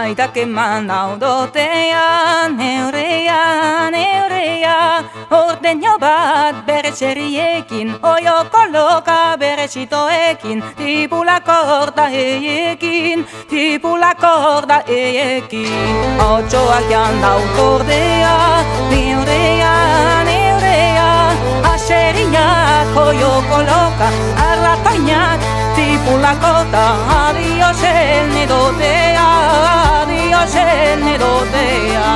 Aitak eman daudotea, neurea, neurea. Ordeño bat bere txerriekin, oio koloka bere txitoekin. Tipula korda eiekin, tipula korda eiekin. Otsoak jan daukordea, neurea, neurea. Aseriak oio koloka, arratoinak, tipula korda. Adios el nedotea, adios el nedotea.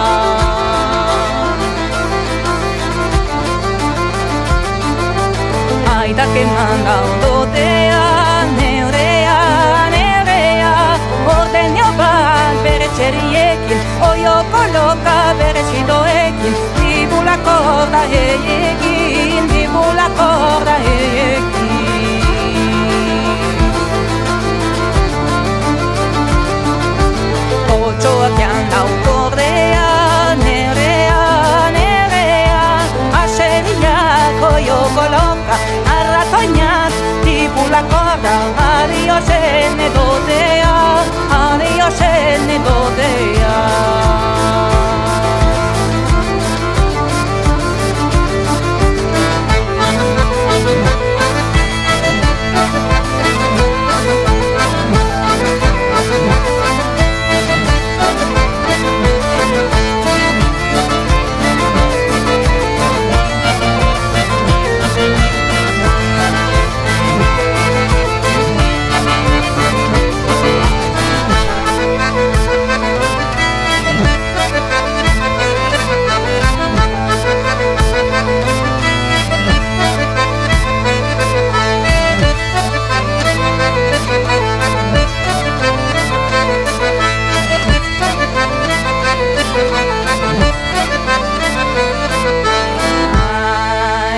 Aitak eman daudotea, neurea, neurea. Ordeño bat bere txerriekin, oio koloka bere txidoekin. Tipula korda eiekin, tipula korda eiekin. Otsoak jan daukordea, neurea, neurea. Aseriak oio koloka, arratoinak, tipula korda. Adios el nedotea, adios el nedotea.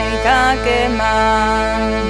Aitak eman